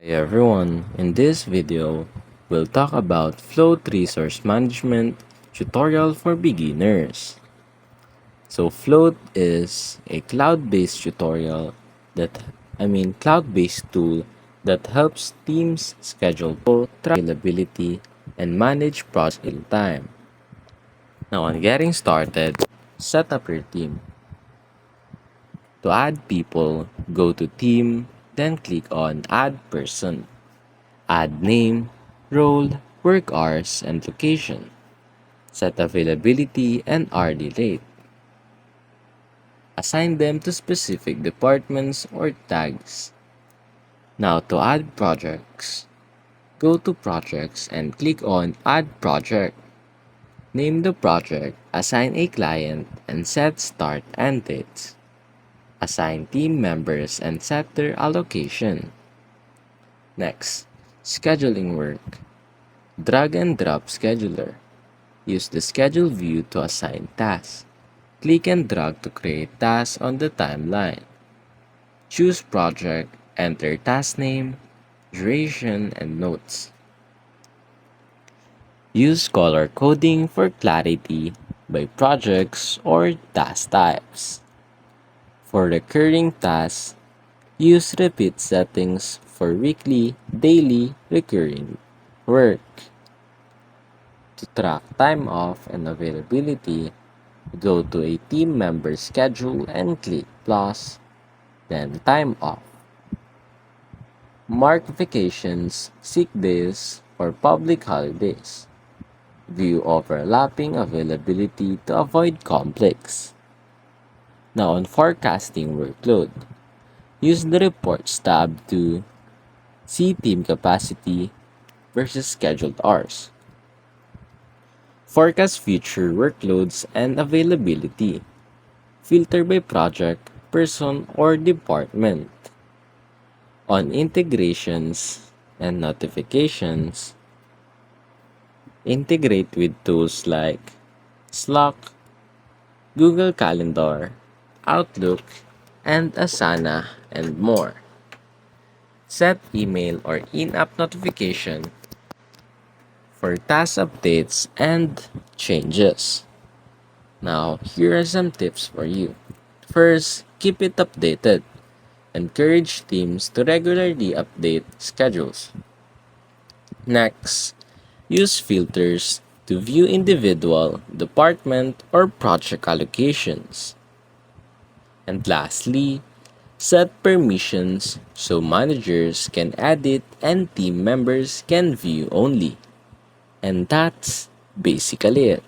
Hey everyone, in this video, we'll talk about Float Resource Management tutorial for beginners. So Float is a cloud-based tutorial cloud-based tool that helps teams schedule track availability, and manage projects in time. Now on getting started, set up your team. To add people, go to Team, then click on Add Person. Add name, role, work hours, and location. Set availability and hourly rate. Assign them to specific departments or tags. Now to add projects. Go to Projects and click on Add Project. Name the project, assign a client, and set start and dates. Assign team members and set their allocation. Next, scheduling work. Drag and drop scheduler. Use the schedule view to assign tasks. Click and drag to create tasks on the timeline. Choose project, enter task name, duration, and notes. Use color coding for clarity by projects or task types. For recurring tasks, use repeat settings for weekly, daily, recurring work. To track time off and availability, go to a team member schedule and click plus, then time off. Mark vacations, sick days, or public holidays. View overlapping availability to avoid conflicts. Now on forecasting workload, use the reports tab to see team capacity versus scheduled hours. Forecast future workloads and availability. Filter by project, person, or department. On integrations and notifications, integrate with tools like Slack, Google Calendar, Outlook, and Asana, and more. Set email or in-app notification for task updates and changes. Now, here are some tips for you. First, keep it updated. Encourage teams to regularly update schedules. Next, use filters to view individual, department, or project allocations. And lastly, set permissions so managers can edit and team members can view only. And that's basically it.